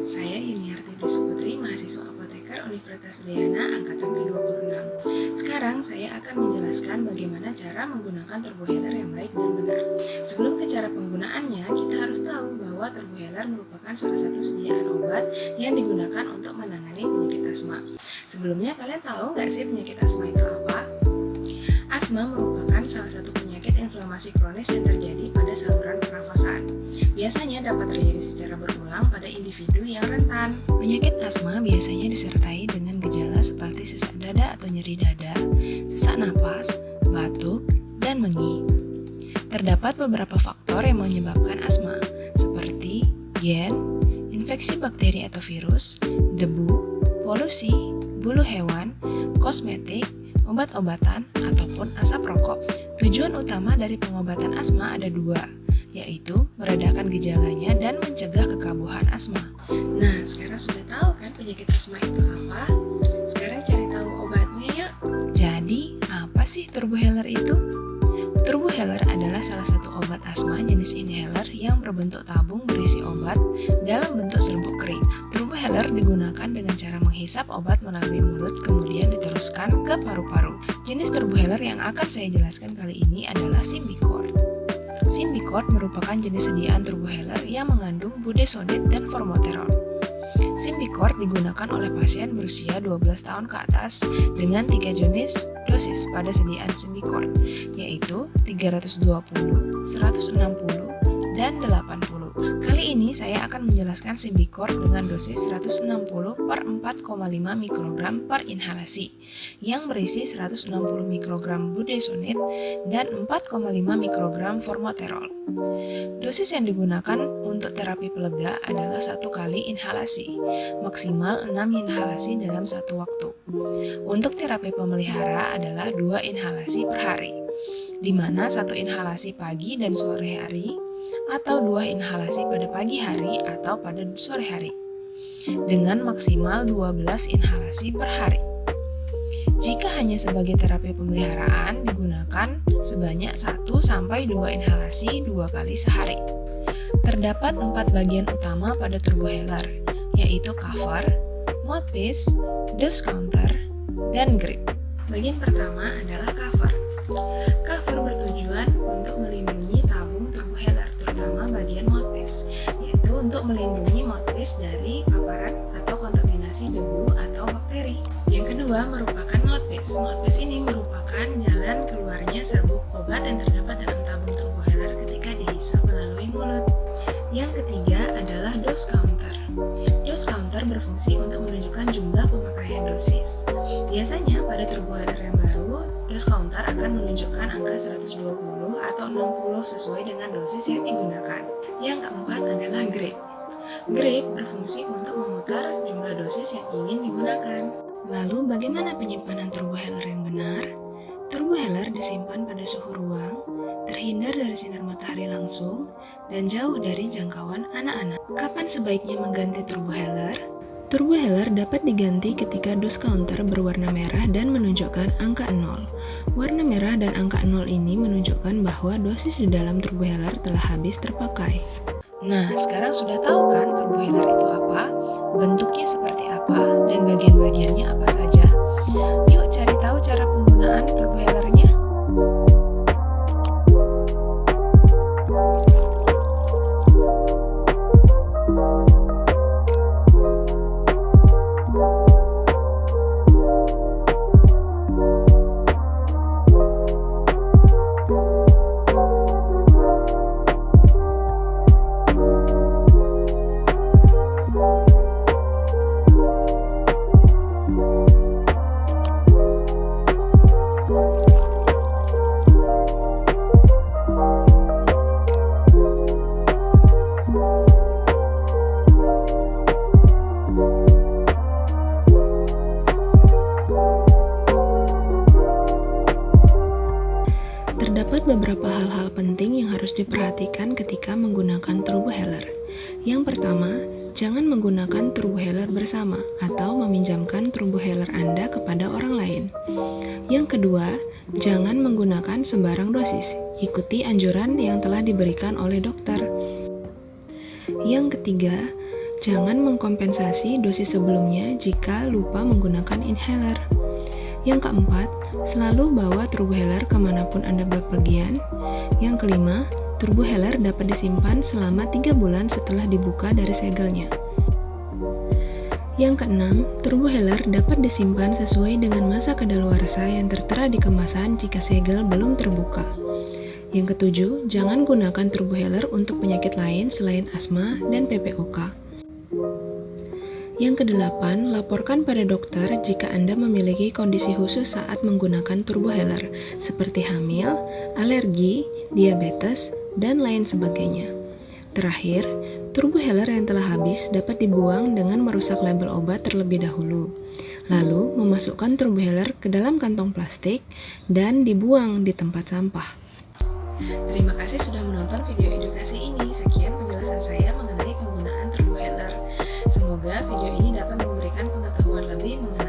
Saya Yuniarti Dwi Putri, mahasiswa apoteker Universitas Udayana angkatan ke-26. Sekarang saya akan menjelaskan bagaimana cara menggunakan turbohealer yang baik dan benar. Sebelum ke cara penggunaannya, kita harus tahu bahwa turbohealer merupakan salah satu sediaan obat yang digunakan untuk menangani penyakit asma. Sebelumnya kalian tahu nggak sih penyakit asma itu apa? Asma merupakan salah satu penyakit inflamasi kronis yang terjadi pada saluran pernafasan. Biasanya dapat terjadi secara berulang pada individu yang rentan. Penyakit asma biasanya disertai dengan gejala seperti sesak dada atau nyeri dada, sesak napas, batuk, dan mengi. Terdapat beberapa faktor yang menyebabkan asma, seperti gen, infeksi bakteri atau virus, debu, polusi, bulu hewan, kosmetik, obat-obatan, ataupun asap rokok. Tujuan utama dari pengobatan asma ada dua, yaitu meredakan gejalanya dan mencegah kekambuhan asma. Nah, sekarang sudah tahu kan penyakit asma itu apa? Sekarang cari tahu obatnya yuk. Jadi, apa sih turbohealer itu? Turbohealer adalah salah satu obat asma jenis inhaler yang berbentuk tabung berisi obat dalam bentuk serbuk kering. Turbohealer digunakan dengan cara menghisap obat melalui mulut kemudian diteruskan ke paru-paru. Jenis turbohealer yang akan saya jelaskan kali ini adalah Symbicort. Symbicort merupakan jenis sediaan turbohealer yang mengandung budesonide dan formoterol. Symbicort digunakan oleh pasien berusia 12 tahun ke atas dengan 3 jenis dosis pada sediaan Symbicort, yaitu 320, 160, dan 80. Kali ini saya akan menjelaskan Symbicort dengan dosis 160 per 4,5 mikrogram per inhalasi yang berisi 160 mikrogram budesonide dan 4,5 mikrogram formoterol. Dosis yang digunakan untuk terapi pelega adalah 1 kali inhalasi, maksimal 6 inhalasi dalam satu waktu. Untuk terapi pemelihara adalah 2 inhalasi per hari, di mana 1 inhalasi pagi dan sore hari, atau 2 inhalasi pada pagi hari atau pada sore hari, dengan maksimal 12 inhalasi per hari. Jika hanya sebagai terapi pemeliharaan, digunakan sebanyak 1-2 inhalasi 2 kali sehari. Terdapat 4 bagian utama pada turbohealer, yaitu cover, mouthpiece, dose counter, dan grip. Bagian pertama adalah cover. Cover bertujuan untuk melindungi tabung turbohealer, terutama bagian mouthpiece, yaitu untuk melindungi mouthpiece dari paparan atau kontaminasi debu atau bakteri. Yang kedua merupakan mouthpiece. Mouthpiece ini merupakan jalan keluarnya serbuk obat yang terdapat dalam tabung turbohealer ketika dihisap melalui mulut. Yang ketiga adalah dose counter. Dose counter berfungsi untuk menunjukkan jumlah pemakaian dosis. Biasanya pada turbohealer yang baru, dose counter akan menunjukkan angka 120 atau 60 sesuai dengan dosis yang digunakan. Yang keempat adalah grip. Grip berfungsi untuk memutar jumlah dosis yang ingin digunakan. Lalu bagaimana penyimpanan turbohealer yang benar? Turbohealer disimpan pada suhu ruang, terhindar dari sinar matahari langsung, dan jauh dari jangkauan anak-anak. Kapan sebaiknya mengganti turbohealer? Turbohealer dapat diganti ketika dose counter berwarna merah dan menunjukkan angka 0. Warna merah dan angka 0 ini menunjukkan bahwa dosis di dalam turbohealer telah habis terpakai. Nah, sekarang sudah tahu kan turbohealer itu apa, bentuknya seperti apa, dan bagian-bagiannya apa saja? Yuk cari tahu cara penggunaan turbohealernya. Terdapat beberapa hal-hal penting yang harus diperhatikan ketika menggunakan turbohealer. Yang pertama, jangan menggunakan turbohealer bersama atau meminjamkan turbohealer Anda kepada orang lain. Yang kedua, jangan menggunakan sembarang dosis. Ikuti anjuran yang telah diberikan oleh dokter. Yang ketiga, jangan mengkompensasi dosis sebelumnya jika lupa menggunakan inhaler. Yang keempat, selalu bawa turbohaler kemanapun Anda berpergian. Yang kelima, turbohaler dapat disimpan selama 3 bulan setelah dibuka dari segelnya. Yang keenam, turbohaler dapat disimpan sesuai dengan masa kadaluarsa yang tertera di kemasan jika segel belum terbuka. Yang ketujuh, jangan gunakan turbohaler untuk penyakit lain selain asma dan PPOK. Yang kedelapan, laporkan pada dokter jika Anda memiliki kondisi khusus saat menggunakan turbohaler, seperti hamil, alergi, diabetes, dan lain sebagainya. Terakhir, turbohaler yang telah habis dapat dibuang dengan merusak label obat terlebih dahulu, lalu memasukkan turbohaler ke dalam kantong plastik dan dibuang di tempat sampah. Terima kasih sudah menonton video edukasi ini. Sekian penjelasan saya mengenai penggunaan turbohaler. Semoga video ini dapat memberikan pengetahuan lebih mengenai